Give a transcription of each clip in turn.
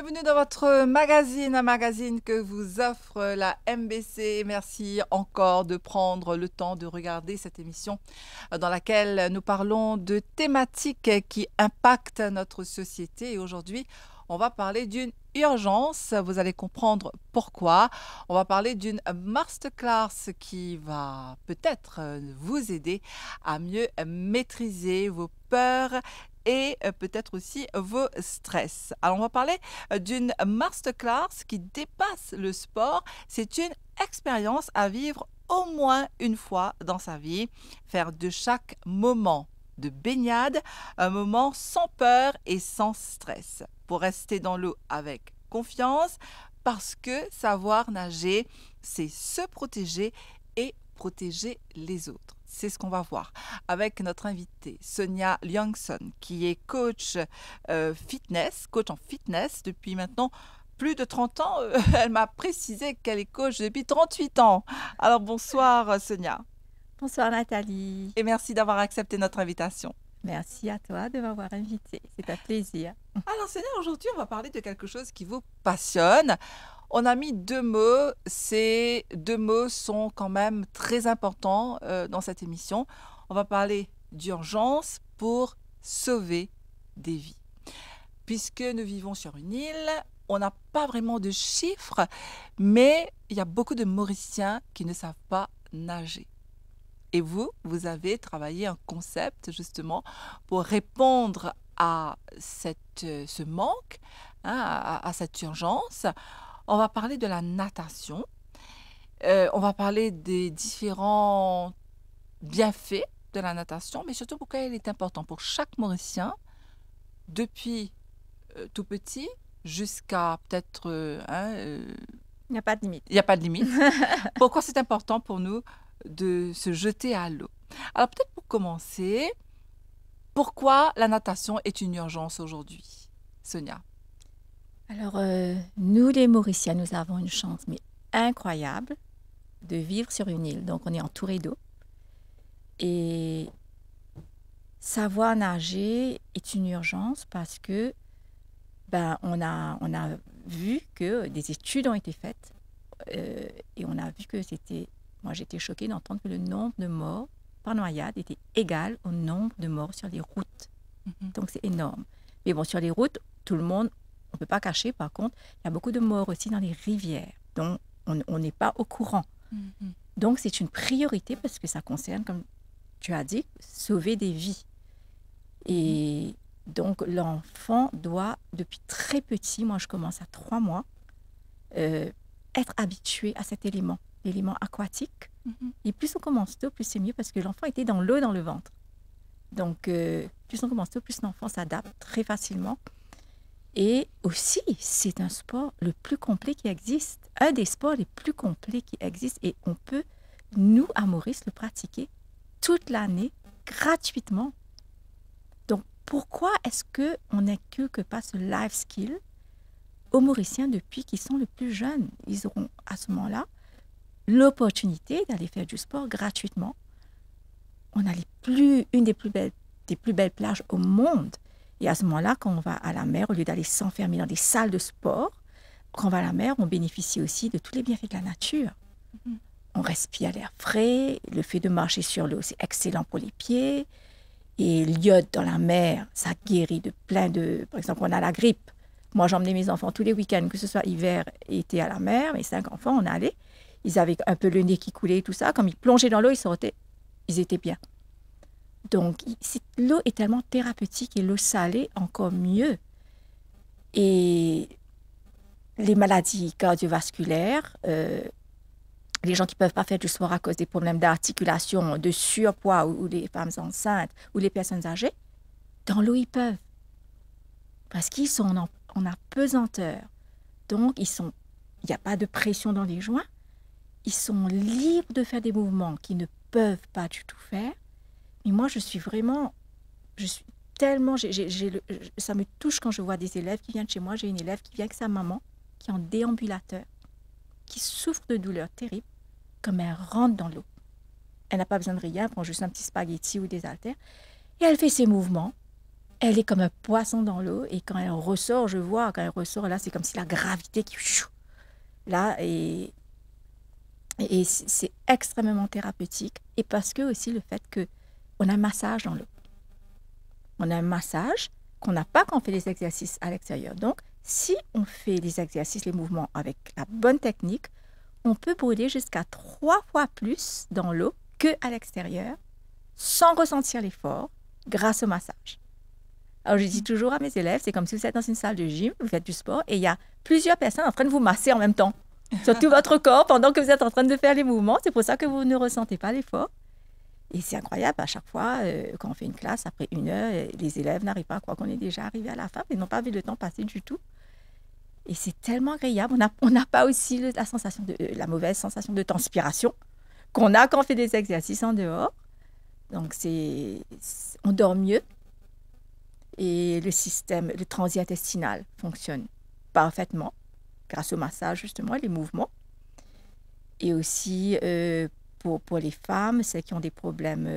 Bienvenue dans votre magazine, un magazine que vous offre la MBC. Merci encore de prendre le temps de regarder cette émission dans laquelle nous parlons de thématiques qui impactent notre société. Et aujourd'hui, on va parler d'une urgence. Vous allez comprendre pourquoi. On va parler d'une masterclass qui va peut-être vous aider à mieux maîtriser vos peurs et peut-être aussi vos stress. Alors, on va parler d'une masterclass qui dépasse le sport. C'est une expérience à vivre au moins une fois dans sa vie. Faire de chaque moment de baignade un moment sans peur et sans stress. Pour rester dans l'eau avec confiance, parce que savoir nager, c'est se protéger et protéger les autres. C'est ce qu'on va voir avec notre invitée Sonia Liangson, qui est coach coach en fitness depuis maintenant plus de 30 ans. Elle m'a précisé qu'elle est coach depuis 38 ans. Alors bonsoir Sonia. Bonsoir Nathalie. Et merci d'avoir accepté notre invitation. Merci à toi de m'avoir invitée. C'est un plaisir. Alors Sonia, aujourd'hui on va parler de quelque chose qui vous passionne. On a mis deux mots. Ces deux mots sont quand même très importants dans cette émission. On va parler d'urgence pour sauver des vies. Puisque nous vivons sur une île, on n'a pas vraiment de chiffres, mais il y a beaucoup de Mauriciens qui ne savent pas nager. Et vous avez travaillé un concept justement pour répondre à ce manque, à cette urgence. On va parler de la natation. On va parler des différents bienfaits de la natation, mais surtout pourquoi elle est importante pour chaque Mauricien, depuis tout petit jusqu'à peut-être... Il n'y a pas de limite. il n'y a pas de limite. Pourquoi c'est important pour nous de se jeter à l'eau? Alors peut-être pour commencer, pourquoi la natation est une urgence aujourd'hui, Sonia? Alors, nous les Mauriciens, nous avons une chance mais incroyable de vivre sur une île. Donc, on est entouré d'eau. Et savoir nager est une urgence parce que on a vu que des études ont été faites et on a vu que c'était... Moi, j'étais choquée d'entendre que le nombre de morts par noyade était égal au nombre de morts sur les routes. Donc, c'est énorme. Mais bon, sur les routes, tout le monde, on ne peut pas cacher, par contre, il y a beaucoup de morts aussi dans les rivières. Donc, on n'est pas au courant. Donc, c'est une priorité parce que ça concerne, comme tu as dit, sauver des vies. Et donc, l'enfant doit, depuis très petit, moi je commence à 3 mois, être habitué à cet élément, l'élément aquatique. Et plus on commence tôt, plus c'est mieux parce que l'enfant était dans l'eau dans le ventre. Donc, plus on commence tôt, plus l'enfant s'adapte très facilement. Et aussi, c'est un sport le plus complet qui existe, un des sports les plus complets qui existent. Et on peut, nous, à Maurice, le pratiquer toute l'année, gratuitement. Donc, pourquoi est-ce qu'on n'inculque pas ce life skill aux Mauriciens depuis qu'ils sont le plus jeunes? Ils auront à ce moment-là l'opportunité d'aller faire du sport gratuitement. On a une des plus belles plages au monde. Et à ce moment-là, quand on va à la mer, au lieu d'aller s'enfermer dans des salles de sport, quand on va à la mer, on bénéficie aussi de tous les bienfaits de la nature. On respire l'air frais, le fait de marcher sur l'eau, c'est excellent pour les pieds. Et l'iode dans la mer, ça guérit de plein de... Par exemple, on a la grippe. Moi, j'emmenais mes enfants tous les week-ends, que ce soit hiver, été à la mer. Mes 5 enfants, on allait. Ils avaient un peu le nez qui coulait et tout ça. Comme ils plongeaient dans l'eau, ils sortaient. Ils étaient bien. Donc, l'eau est tellement thérapeutique et l'eau salée, encore mieux. Et les maladies cardiovasculaires, les gens qui ne peuvent pas faire du sport à cause des problèmes d'articulation, de surpoids ou les femmes enceintes ou les personnes âgées, dans l'eau, ils peuvent. Parce qu'ils sont en apesanteur. Donc, il n'y a pas de pression dans les joints. Ils sont libres de faire des mouvements qu'ils ne peuvent pas du tout faire. Mais moi, je suis tellement... ça me touche quand je vois des élèves qui viennent chez moi. J'ai une élève qui vient avec sa maman, qui est en déambulateur, qui souffre de douleurs terribles, comme elle rentre dans l'eau. Elle n'a pas besoin de rien, elle prend juste un petit spaghetti ou des haltères. Et elle fait ses mouvements. elle est comme un poisson dans l'eau. Et quand elle ressort, je vois, quand elle ressort, là, c'est comme si la gravité qui... Là, et c'est extrêmement thérapeutique. Et parce que aussi le fait qu'on a un massage dans l'eau. On a un massage qu'on n'a pas quand on fait les exercices à l'extérieur. Donc, si on fait les exercices, les mouvements avec la bonne technique, on peut brûler jusqu'à 3 fois plus dans l'eau qu'à l'extérieur, sans ressentir l'effort, grâce au massage. Alors, je dis toujours à mes élèves, c'est comme si vous êtes dans une salle de gym, vous faites du sport, et il y a plusieurs personnes en train de vous masser en même temps, sur tout votre corps, pendant que vous êtes en train de faire les mouvements. C'est pour ça que vous ne ressentez pas l'effort. Et c'est incroyable, à chaque fois, quand on fait une classe, après 1 heure, les élèves n'arrivent pas à croire qu'on est déjà arrivé à la fin, ils n'ont pas vu le temps passer du tout. Et c'est tellement agréable. On n'a pas aussi la mauvaise sensation de transpiration qu'on a quand on fait des exercices en dehors. Donc, on dort mieux. Et le transit intestinal fonctionne parfaitement grâce au massage, justement, et les mouvements. Et aussi, pour les femmes, celles qui ont des problèmes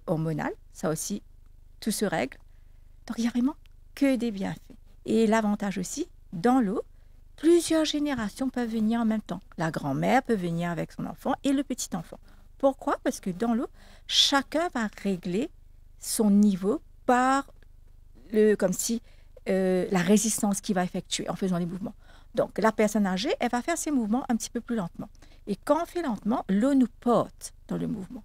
hormonaux, ça aussi, tout se règle. Donc, il n'y a vraiment que des bienfaits. Et l'avantage aussi, dans l'eau, plusieurs générations peuvent venir en même temps. La grand-mère peut venir avec son enfant et le petit-enfant. Pourquoi? Parce que dans l'eau, chacun va régler son niveau par comme si la résistance qu'il va effectuer en faisant les mouvements. Donc, la personne âgée, elle va faire ses mouvements un petit peu plus lentement. Et quand on fait lentement, l'eau nous porte dans le mouvement.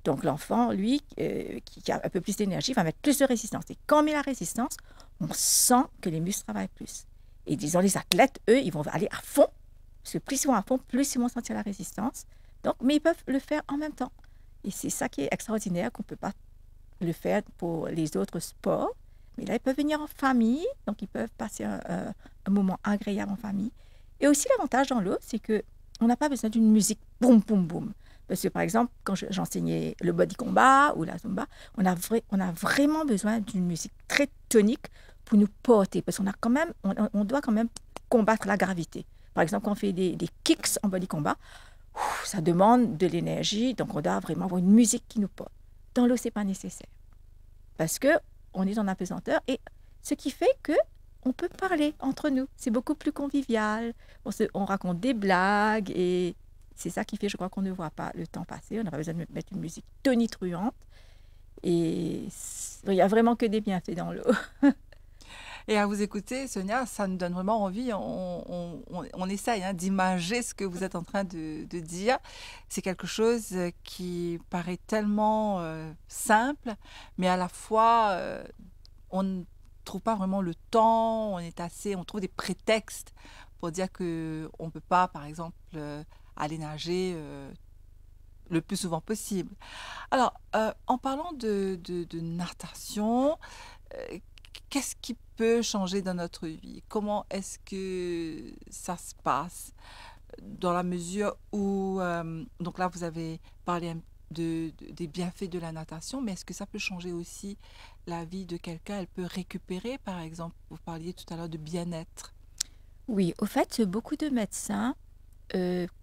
Donc, l'enfant, lui, qui a un peu plus d'énergie, va mettre plus de résistance. Et quand on met la résistance, on sent que les muscles travaillent plus. Et disons, les athlètes, eux, ils vont aller à fond. Parce que plus ils vont à fond, plus ils vont sentir la résistance. Donc, mais ils peuvent le faire en même temps. Et c'est ça qui est extraordinaire, qu'on ne peut pas le faire pour les autres sports. Mais là, ils peuvent venir en famille, donc ils peuvent passer un moment agréable en famille. Et aussi, l'avantage dans l'eau, c'est qu'on n'a pas besoin d'une musique boum, boum, boum. Parce que, par exemple, quand j'enseignais le body combat ou la zumba, on a vraiment besoin d'une musique très tonique pour nous porter. Parce on doit quand même combattre la gravité. Par exemple, quand on fait des kicks en body combat, ça demande de l'énergie, donc on doit vraiment avoir une musique qui nous porte. Dans l'eau, ce n'est pas nécessaire. Parce qu'on est en apesanteur et ce qui fait qu'on peut parler entre nous. C'est beaucoup plus convivial. On raconte des blagues et c'est ça qui fait, je crois, qu'on ne voit pas le temps passer. On n'a pas besoin de mettre une musique tonitruante. Et il n'y a vraiment que des bienfaits dans l'eau. Et à vous écouter, Sonia, ça nous donne vraiment envie. On essaye d'imager ce que vous êtes en train de dire. C'est quelque chose qui paraît tellement simple, mais à la fois, on ne trouve pas vraiment le temps. On trouve des prétextes pour dire qu'on ne peut pas, par exemple, aller nager le plus souvent possible. Alors, en parlant de natation, qu'est-ce qui peut changer dans notre vie? Comment est-ce que ça se passe? Dans la mesure où, donc là, vous avez parlé des bienfaits de la natation, mais est-ce que ça peut changer aussi la vie de quelqu'un? Elle peut récupérer, par exemple, vous parliez tout à l'heure de bien-être. Oui, au fait, beaucoup de médecins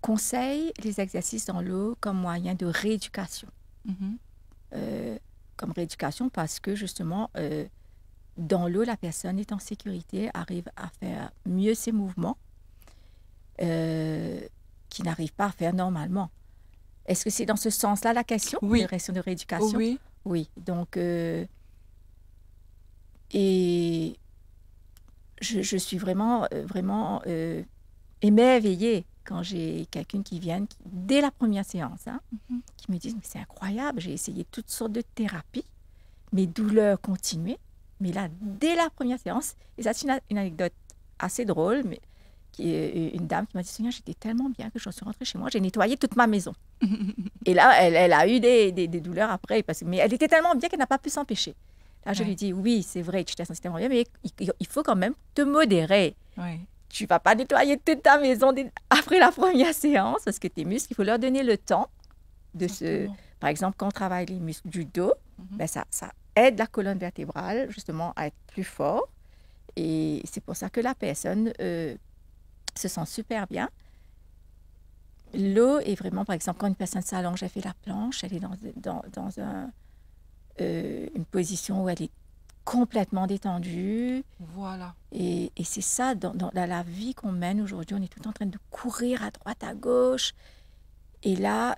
conseillent les exercices dans l'eau comme moyen de rééducation. Comme rééducation parce que, justement, dans l'eau, la personne est en sécurité, arrive à faire mieux ses mouvements qu'il n'arrive pas à faire normalement. Est-ce que c'est dans ce sens-là la question? Oui. La question de rééducation? Oui. Oui. Donc, et je suis vraiment émerveillée quand j'ai quelqu'un qui vient, dès la première séance, qui me dit « c'est incroyable, j'ai essayé toutes sortes de thérapies, mes douleurs continuaient. » Mais là, dès la première séance, et ça c'est une anecdote assez drôle, mais une dame qui m'a dit « Sonia, j'étais tellement bien que je suis rentrée chez moi, j'ai nettoyé toute ma maison. » Et là, elle a eu des douleurs après, mais elle était tellement bien qu'elle n'a pas pu s'empêcher. Là, je lui dis « Oui, c'est vrai, tu t'es senti tellement bien, mais il faut quand même te modérer. Oui. Tu ne vas pas nettoyer toute ta maison après la première séance, parce que tes muscles, il faut leur donner le temps de se... Par exemple, quand on travaille les muscles du dos, ben ça aide la colonne vertébrale justement à être plus fort. Et c'est pour ça que la personne se sent super bien. L'eau est vraiment, par exemple, quand une personne s'allonge, elle fait la planche, elle est dans une position où elle est complètement détendu. Voilà. Et c'est ça, dans la vie qu'on mène aujourd'hui, on est tout en train de courir à droite, à gauche. Et là,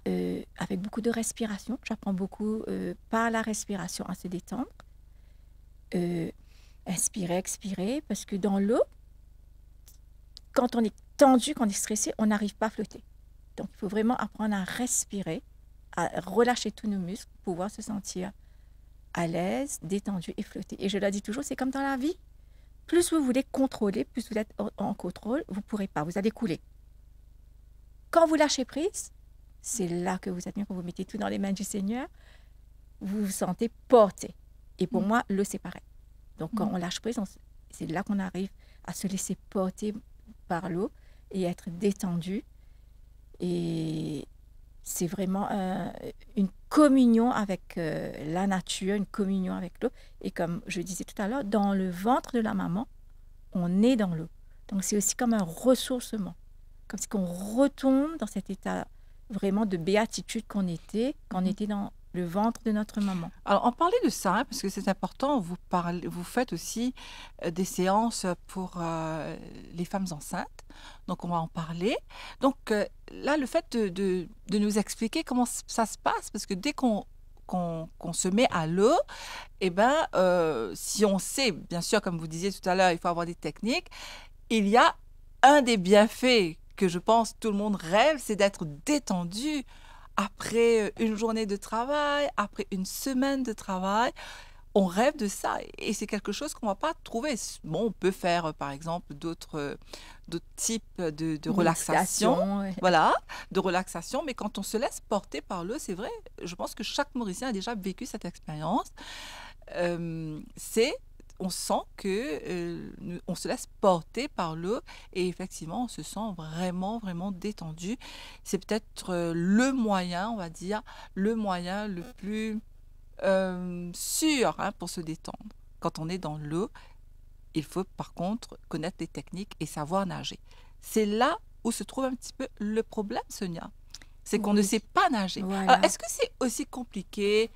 avec beaucoup de respiration, j'apprends beaucoup par la respiration à se détendre. Inspirer, expirer, parce que dans l'eau, quand on est tendu, quand on est stressé, on n'arrive pas à flotter. Donc, il faut vraiment apprendre à respirer, à relâcher tous nos muscles pour pouvoir se sentir à l'aise, détendu et flotter. Et je le dis toujours, c'est comme dans la vie. Plus vous voulez contrôler, plus vous êtes en contrôle, vous ne pourrez pas, vous allez couler. Quand vous lâchez prise, c'est là que vous êtes bien, quand vous mettez tout dans les mains du Seigneur, vous vous sentez porté. Et pour moi, l'eau, c'est pareil. Donc, quand on lâche prise, c'est là qu'on arrive à se laisser porter par l'eau et être détendu. Et c'est vraiment une communion avec la nature, une communion avec l'eau. Et comme je disais tout à l'heure, dans le ventre de la maman, on est dans l'eau. Donc, c'est aussi comme un ressourcement. Comme si on retombe dans cet état vraiment de béatitude qu'on était quand on était dans le ventre de notre maman. Alors, on parlait de ça, hein, parce que c'est important, vous faites aussi des séances pour les femmes enceintes, donc on va en parler. Donc là, le fait de nous expliquer comment ça se passe, parce que dès qu'on se met à l'eau, eh ben, si on sait, bien sûr, comme vous disiez tout à l'heure, il faut avoir des techniques, il y a un des bienfaits que je pense tout le monde rêve, c'est d'être détendu après une journée de travail, après une semaine de travail. On rêve de ça et c'est quelque chose qu'on ne va pas trouver. Bon, on peut faire, par exemple, d'autres types de relaxation. Ouais. Voilà, de relaxation. Mais quand on se laisse porter par l'eau, c'est vrai, je pense que chaque Mauricien a déjà vécu cette expérience. On sent que on se laisse porter par l'eau et effectivement, on se sent vraiment, vraiment détendu. C'est peut-être le moyen, on va dire, le moyen le plus sûr, hein, pour se détendre. Quand on est dans l'eau, il faut par contre connaître les techniques et savoir nager. C'est là où se trouve un petit peu le problème, Sonia. C'est qu'on ne sait pas nager. Voilà. Alors, est-ce que c'est aussi compliqué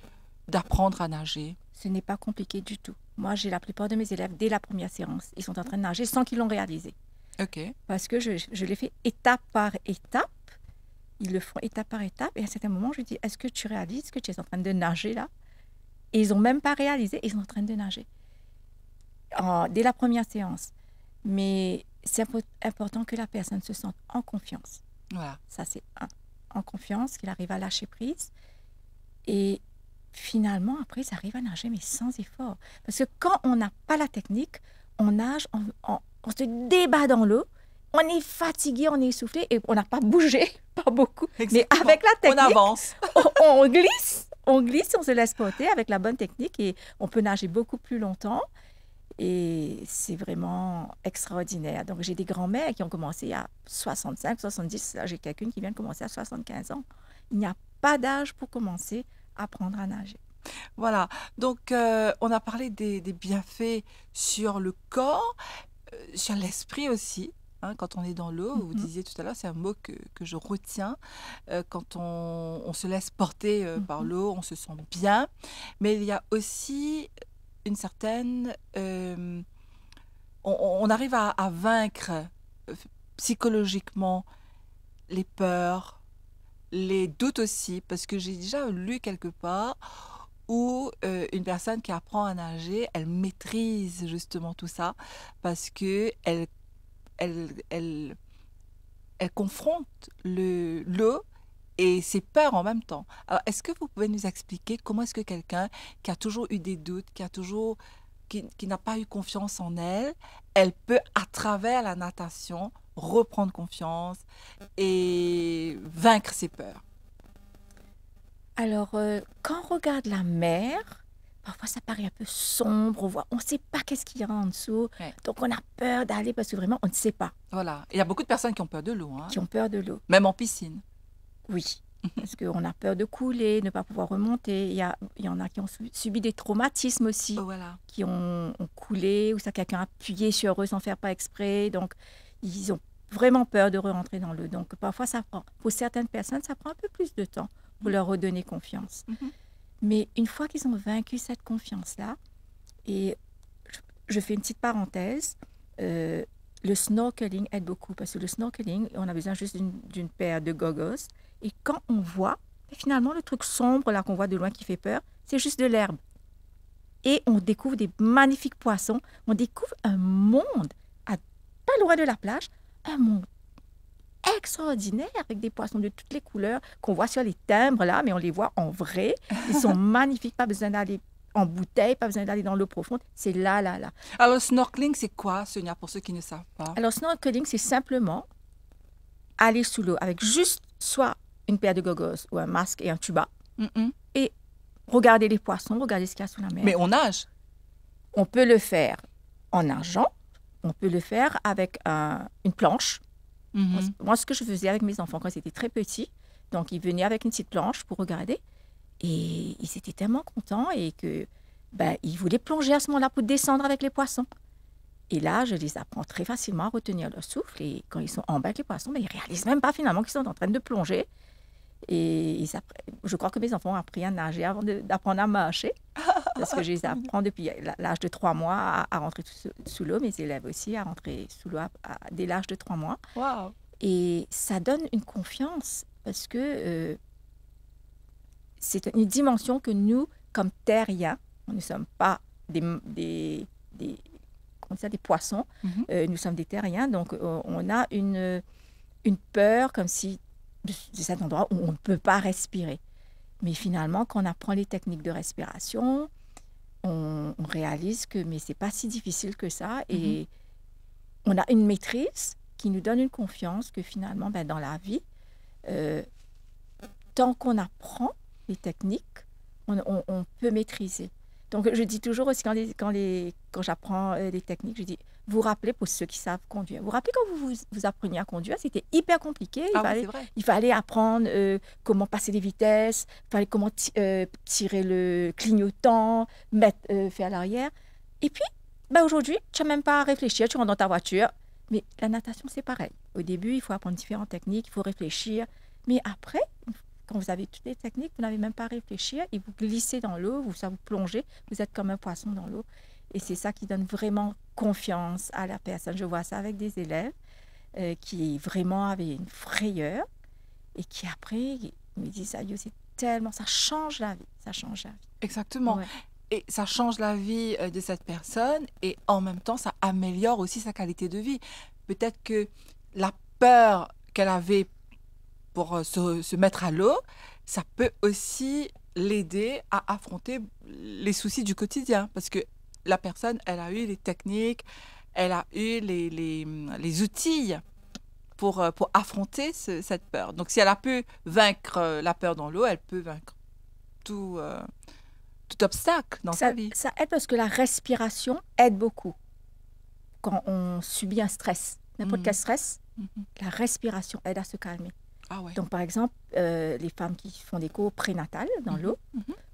d'apprendre à nager? Ce n'est pas compliqué du tout. Moi, j'ai la plupart de mes élèves, dès la première séance, ils sont en train de nager sans qu'ils l'ont réalisé. OK. Parce que je les fais étape par étape. Ils le font étape par étape. Et à un certain moment, je dis, est-ce que tu réalises que tu es en train de nager là? Et ils n'ont même pas réalisé, ils sont en train de nager. Dès la première séance. Mais c'est important que la personne se sente en confiance. Voilà. Ça, c'est en confiance, qu'il arrive à lâcher prise. Et finalement, après, ils arrivent à nager, mais sans effort. Parce que quand on n'a pas la technique, on nage, on se débat dans l'eau, on est fatigué, on est essoufflé et on n'a pas bougé, pas beaucoup. Exactement. Mais avec la technique, on avance. on glisse, on se laisse porter avec la bonne technique et on peut nager beaucoup plus longtemps. Et c'est vraiment extraordinaire. Donc, j'ai des grands-mères qui ont commencé à 65, 70. Là, j'ai quelqu'une qui vient de commencer à 75 ans. Il n'y a pas d'âge pour commencer à apprendre à nager. Voilà. Donc, on a parlé des bienfaits sur le corps, sur l'esprit aussi. Hein, quand on est dans l'eau, vous disiez tout à l'heure, c'est un mot que je retiens. Quand on se laisse porter par l'eau, on se sent bien. Mais il y a aussi une certaine... on arrive à vaincre psychologiquement les peurs, les doutes aussi, parce que j'ai déjà lu quelque part où une personne qui apprend à nager, elle maîtrise justement tout ça, parce que elle confronte l'eau et ses peurs en même temps. Alors, est-ce que vous pouvez nous expliquer comment est-ce que quelqu'un qui a toujours eu des doutes, qui n'a pas eu confiance en elle, elle peut, à travers la natation, reprendre confiance et vaincre ses peurs? Alors, quand on regarde la mer, parfois ça paraît un peu sombre, on ne sait pas qu'est-ce qu'il y a en dessous, Ouais. donc on a peur d'aller parce que vraiment on ne sait pas, Voilà. Il y a beaucoup de personnes qui ont peur de l'eau, hein, qui ont peur de l'eau. même en piscine. Oui, parce qu'on a peur de couler, de ne pas pouvoir remonter. Il y en a qui ont subi des traumatismes aussi, Voilà. qui ont coulé, ou ça quelqu'un a appuyé sur eux sans faire pas exprès, donc ils ont vraiment peur de re-rentrer dans l'eau. Donc parfois ça prend, pour certaines personnes, ça prend un peu plus de temps pour leur redonner confiance. Mais une fois qu'ils ont vaincu cette confiance-là, Et je fais une petite parenthèse. Le snorkeling aide beaucoup parce que le snorkeling, on a besoin juste d'une paire de goggles. Et quand on voit, finalement, le truc sombre là qu'on voit de loin qui fait peur, c'est juste de l'herbe. Et on découvre des magnifiques poissons. On découvre un monde pas loin de la plage, un monde extraordinaire avec des poissons de toutes les couleurs qu'on voit sur les timbres là, mais on les voit en vrai. Ils sont magnifiques, pas besoin d'aller en bouteille, pas besoin d'aller dans l'eau profonde. C'est là. Alors, snorkeling, c'est quoi, Sonia, pour ceux qui ne savent pas? Alors, snorkeling, c'est simplement aller sous l'eau avec juste soit une paire de goggles ou un masque et un tuba et regarder les poissons, regarder ce qu'il y a sous la mer. Mais on nage. On peut le faire en nageant, on peut le faire avec une planche. Moi, ce que je faisais avec mes enfants quand ils étaient très petits, donc ils venaient avec une petite planche pour regarder et ils étaient tellement contents et que ils voulaient plonger à ce moment-là pour descendre avec les poissons. Et là, je les apprends très facilement à retenir leur souffle et quand ils sont en bas avec les poissons, ils ne réalisent même pas finalement qu'ils sont en train de plonger. Et je crois que mes enfants ont appris à nager avant d'apprendre à marcher parce que je les apprends depuis l'âge de 3 mois à rentrer sous l'eau, mes élèves aussi à rentrer sous l'eau dès l'âge de 3 mois. Wow. Et ça donne une confiance parce que c'est une dimension que nous, comme terriens, nous ne sommes pas des poissons, nous sommes des terriens, donc on a une peur comme si de cet endroit où on ne peut pas respirer. Mais finalement, quand on apprend les techniques de respiration, on réalise que c'est pas si difficile que ça et on a une maîtrise qui nous donne une confiance que finalement, dans la vie, tant qu'on apprend les techniques, on peut maîtriser. Donc, je dis toujours aussi quand j'apprends les techniques, je dis, vous rappelez, pour ceux qui savent conduire, vous rappelez quand vous appreniez à conduire, c'était hyper compliqué. Il fallait apprendre comment passer les vitesses, il fallait comment tirer le clignotant, faire l'arrière. Et puis, aujourd'hui, tu n'as même pas à réfléchir, tu rentres dans ta voiture. Mais la natation, c'est pareil. Au début, il faut apprendre différentes techniques, il faut réfléchir. Mais après, quand vous avez toutes les techniques, vous n'avez même pas à réfléchir et vous glissez dans l'eau, vous plongez, vous êtes comme un poisson dans l'eau. Et c'est ça qui donne vraiment confiance à la personne. Je vois ça avec des élèves qui vraiment avaient une frayeur et qui après me disent « c'est tellement, ça change la vie, ça change la vie. » Exactement. Ouais. Et ça change la vie de cette personne et en même temps, ça améliore aussi sa qualité de vie. Peut-être que la peur qu'elle avait pour se mettre à l'eau, ça peut aussi l'aider à affronter les soucis du quotidien. Parce que la personne, elle a eu les techniques, elle a eu les outils pour affronter cette peur. Donc, si elle a pu vaincre la peur dans l'eau, elle peut vaincre tout obstacle dans sa vie. Ça aide parce que la respiration aide beaucoup. Quand on subit un stress, n'importe quel stress, la respiration aide à se calmer. Ah ouais. Donc, par exemple, les femmes qui font des cours prénatales dans l'eau,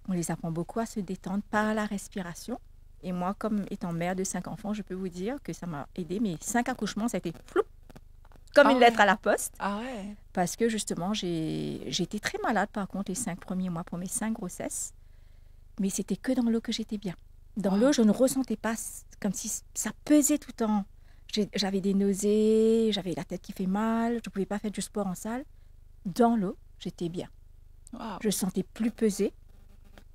on les apprend beaucoup à se détendre par la respiration. Et moi, comme étant mère de 5 enfants, je peux vous dire que ça m'a aidée. Mes 5 accouchements, ça a été floup, comme une lettre à la poste. Ah ouais. Parce que justement, j'ai été très malade, par contre, les 5 premiers mois pour mes 5 grossesses. Mais c'était que dans l'eau que j'étais bien. Dans l'eau, je ne ressentais pas comme si ça pesait tout le temps. J'avais des nausées, j'avais la tête qui fait mal, je ne pouvais pas faire du sport en salle. Dans l'eau, j'étais bien. Wow. Je ne sentais plus peser.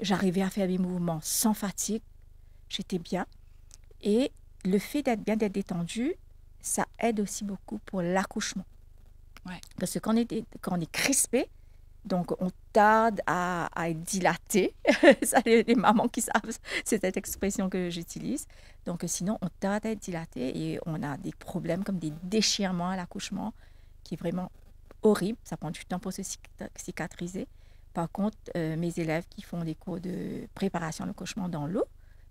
J'arrivais à faire mes mouvements sans fatigue. J'étais bien. Et le fait d'être bien, d'être détendu, ça aide aussi beaucoup pour l'accouchement. Ouais. Parce que quand on est crispé, donc on tarde à être dilaté. Ça, les mamans qui savent, c'est cette expression que j'utilise. Donc sinon, on tarde à être dilaté et on a des problèmes comme des déchirements à l'accouchement qui est vraiment horrible. Ça prend du temps pour se cicatriser. Par contre, mes élèves qui font des cours de préparation à l'accouchement dans l'eau,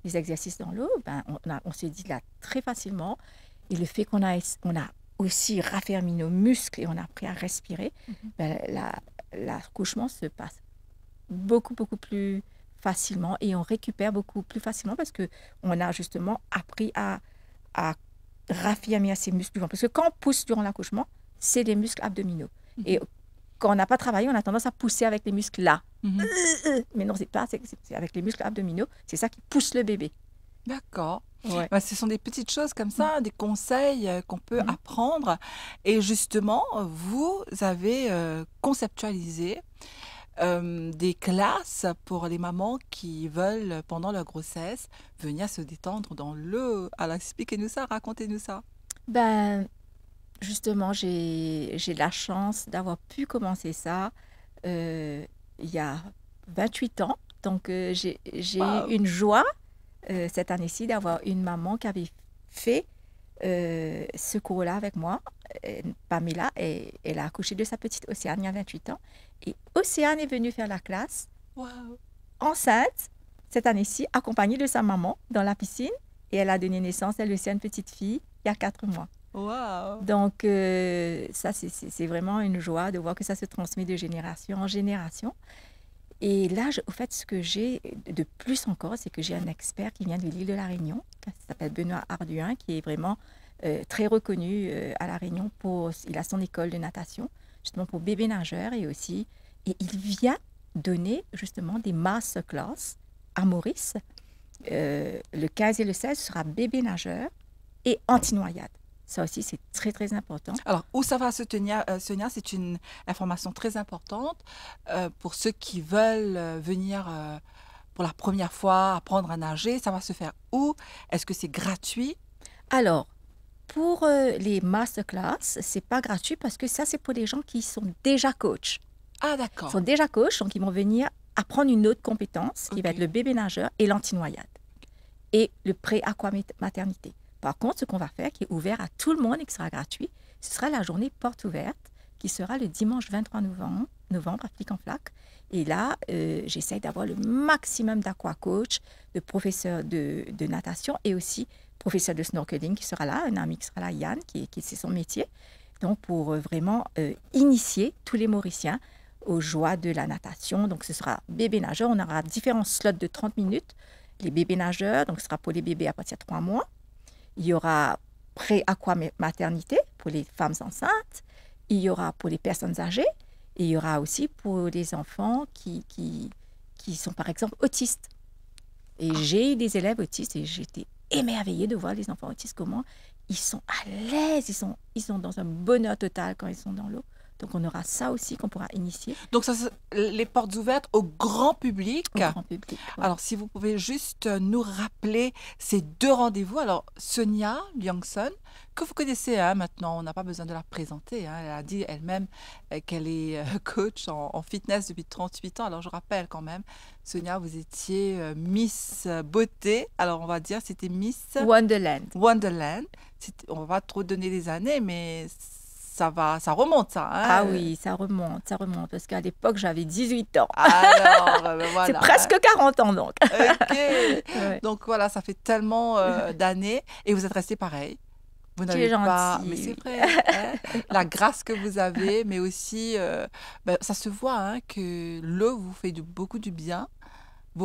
les exercices dans l'eau, on se dilate très facilement. Et le fait qu'on a aussi raffermi nos muscles et on a appris à respirer, l'accouchement se passe beaucoup, beaucoup plus facilement et on récupère beaucoup plus facilement parce qu'on a justement appris à raffermir ses muscles. Parce que quand on pousse durant l'accouchement, c'est les muscles abdominaux. Et quand on n'a pas travaillé, on a tendance à pousser avec les muscles là. Mais non, c'est pas, c'est avec les muscles abdominaux. C'est ça qui pousse le bébé. D'accord. Ouais. Ben, ce sont des petites choses comme ça, des conseils qu'on peut apprendre. Et justement, vous avez conceptualisé des classes pour les mamans qui veulent, pendant leur grossesse, venir se détendre dans l'eau. Alors, expliquez-nous ça, racontez-nous ça. Ben, justement, j'ai la chance d'avoir pu commencer ça il y a 28 ans. Donc, j'ai eu Waouh! une joie cette année-ci d'avoir une maman qui avait fait ce cours-là avec moi. Pamela, et elle a accouché de sa petite Océane il y a 28 ans. Et Océane est venue faire la classe Waouh! enceinte cette année-ci, accompagnée de sa maman dans la piscine. Et elle a donné naissance, elle aussi, à une petite fille il y a 4 mois. Waouh! Donc, ça, c'est vraiment une joie de voir que ça se transmet de génération en génération. Et là, au fait, ce que j'ai de plus encore, c'est que j'ai un expert qui vient de l'île de la Réunion, qui s'appelle Benoît Arduin, qui est vraiment très reconnu à la Réunion. Il a son école de natation, justement pour bébés nageurs et aussi. Et il vient donner justement des masterclass à Maurice. Le 15 et le 16 sera bébé nageur et anti-noyade. Ça aussi, c'est très, très important. Alors, où ça va se tenir, Sonia, c'est une information très importante pour ceux qui veulent venir pour la première fois apprendre à nager. Ça va se faire où? Est-ce que c'est gratuit? Alors, pour les masterclass, c'est pas gratuit parce que ça, c'est pour les gens qui sont déjà coachs. Ah, Ils d'accord. sont déjà coachs, donc ils vont venir apprendre une autre compétence qui va être le bébé nageur et l'anti-noyade et le pré-aqua-maternité. Par contre, ce qu'on va faire, qui est ouvert à tout le monde et qui sera gratuit, ce sera la journée porte ouverte qui sera le dimanche 23 novembre à Flic-en-Flac. Et là, j'essaye d'avoir le maximum d'aqua-coach, de professeurs de natation et aussi professeur de snorkeling qui sera là, un ami qui sera là, Yann, qui c'est son métier. Donc, pour vraiment initier tous les Mauriciens aux joies de la natation. Donc, ce sera bébé nageur. On aura différents slots de 30 minutes. Les bébés nageurs, donc ce sera pour les bébés à partir de 3 mois. Il y aura pré-aqua-maternité pour les femmes enceintes. Il y aura pour les personnes âgées. Et il y aura aussi pour les enfants qui sont, par exemple, autistes. Et j'ai eu des élèves autistes et j'étais émerveillée de voir les enfants autistes, comment ils sont à l'aise, ils sont dans un bonheur total quand ils sont dans l'eau. Donc, on aura ça aussi qu'on pourra initier. Donc, ça, les portes ouvertes au grand public. Au grand public. Ouais. Alors, si vous pouvez juste nous rappeler ces 2 rendez-vous. Alors, Sonia Liangson, que vous connaissez maintenant, on n'a pas besoin de la présenter. Elle a dit elle-même qu'elle est coach en fitness depuis 38 ans. Alors, je rappelle quand même, Sonia, vous étiez Miss Beauté. Alors, on va dire c'était Miss Wonderland. Wonderland. On va pas trop donner les années, mais ça remonte ça. Ah oui, ça remonte, parce qu'à l'époque, j'avais 18 ans. Alors, voilà. C'est presque 40 ans, donc. OK. Ouais. Donc voilà, ça fait tellement d'années et vous êtes resté pareil. Vous Tu n'avez es pas, gentil. mais c'est vrai, hein, la grâce que vous avez, mais aussi, ça se voit hein, que l'eau vous fait beaucoup du bien.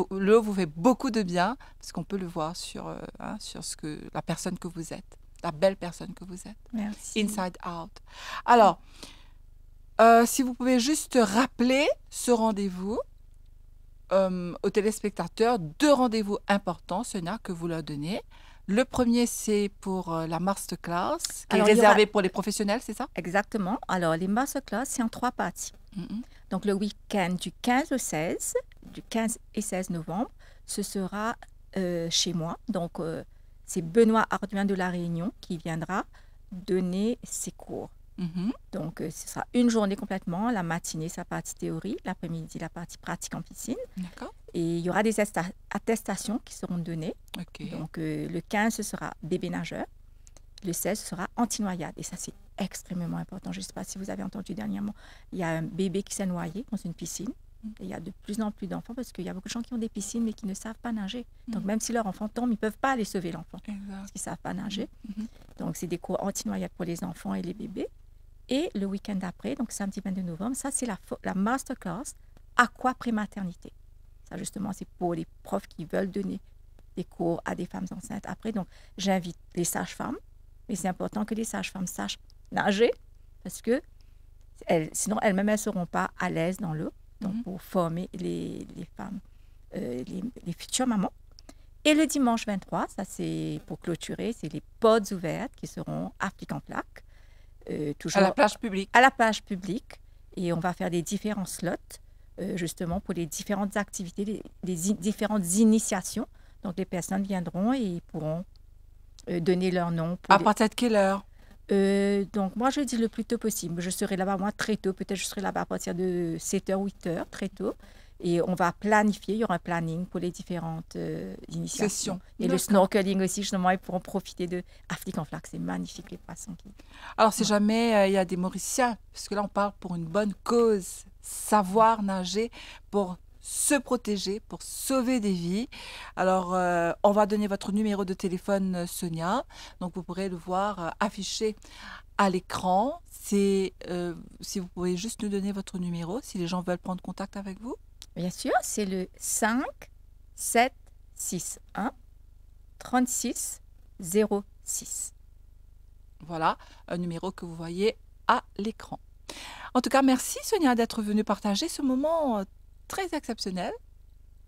L'eau vous fait beaucoup de bien, parce qu'on peut le voir sur la personne que vous êtes, la belle personne que vous êtes. Merci. Inside out. Alors, si vous pouvez juste rappeler ce rendez-vous aux téléspectateurs, 2 rendez-vous importants, Sonia, que vous leur donnez. Le premier, c'est pour la masterclass, qui Alors, est il y aura- réservée pour les professionnels, c'est ça? Exactement. Alors, les masterclass, c'est en 3 parties. Donc, le week-end du 15 au 16, du 15 et 16 novembre, ce sera chez moi. Donc, c'est Benoît Arduin de La Réunion qui viendra donner ses cours. Donc, ce sera une journée complètement. La matinée, c'est la partie théorie. L'après-midi, la partie pratique en piscine. D'accord. Et il y aura des attestations qui seront données. OK. Donc, le 15, ce sera bébé nageur. Le 16, ce sera anti-noyade. Et ça, c'est extrêmement important. Je ne sais pas si vous avez entendu dernièrement, il y a un bébé qui s'est noyé dans une piscine. Et il y a de plus en plus d'enfants parce qu'il y a beaucoup de gens qui ont des piscines mais qui ne savent pas nager. Donc, même si leur enfant tombe, ils ne peuvent pas aller sauver l'enfant parce qu'ils ne savent pas nager. Donc, c'est des cours anti-noyade pour les enfants et les bébés. Et le week-end d'après, donc samedi 22 novembre, ça, c'est la masterclass aqua prématernité. Ça, justement, c'est pour les profs qui veulent donner des cours à des femmes enceintes. Après, donc, j'invite les sages-femmes. Mais c'est important que les sages-femmes sachent nager parce que sinon, elles-mêmes, elles ne seront pas à l'aise dans l'eau. Donc, pour former les femmes, les futures mamans. Et le dimanche 23, ça c'est pour clôturer, c'est les portes ouvertes qui seront Afrique en plaques. À la plage publique. À la plage publique. Et on va faire des différents slots, justement, pour les différentes activités, différentes initiations. Donc, les personnes viendront et pourront donner leur nom. À partir de quelle heure? Donc, moi, je dis le plus tôt possible. Je serai là-bas, moi, très tôt. Peut-être je serai là-bas à partir de 7h, 8h, très tôt. Et on va planifier, il y aura un planning pour les différentes initiations. Sessions. Et le snorkeling aussi, justement, ils pourront profiter de Afrique en flaque. C'est magnifique, les poissons. Alors, si jamais il y a des Mauriciens, parce que là, on parle pour une bonne cause, savoir nager pour se protéger, pour sauver des vies. Alors, on va donner votre numéro de téléphone, Sonia. Donc, vous pourrez le voir affiché à l'écran. Si vous pouvez juste nous donner votre numéro, si les gens veulent prendre contact avec vous. Bien sûr, c'est le 5 7 6 1 36 06. Voilà, un numéro que vous voyez à l'écran. En tout cas, merci Sonia d'être venue partager ce moment très exceptionnel.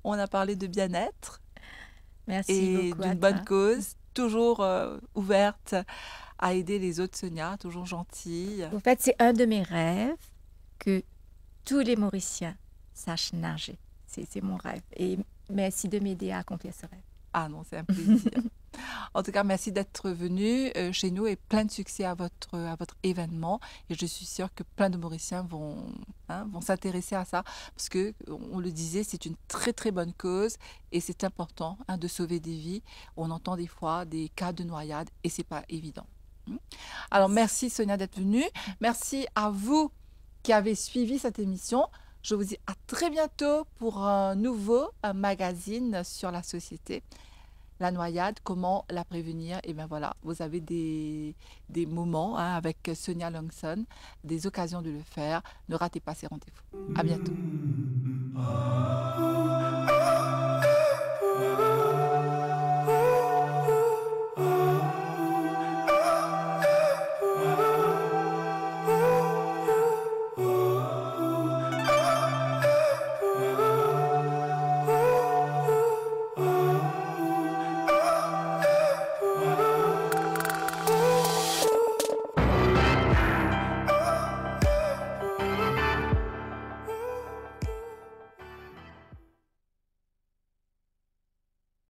On a parlé de bien-être et d'une bonne cause, toujours ouverte à aider les autres, Sonia, toujours gentille. En fait, c'est un de mes rêves que tous les Mauriciens sachent nager. C'est mon rêve. Et merci de m'aider à accomplir ce rêve. Ah non, c'est un plaisir. En tout cas, merci d'être venu chez nous et plein de succès à votre événement. Et je suis sûre que plein de Mauriciens vont s'intéresser à ça parce que, on le disait, c'est une très très bonne cause et c'est important de sauver des vies. On entend des fois des cas de noyade et c'est pas évident. Alors, merci Sonia d'être venue. Merci à vous qui avez suivi cette émission. Je vous dis à très bientôt pour un nouveau magazine sur la société. La noyade, comment la prévenir? Et bien voilà, vous avez des moments avec Sonia Longson, des occasions de le faire. Ne ratez pas ces rendez-vous. À bientôt.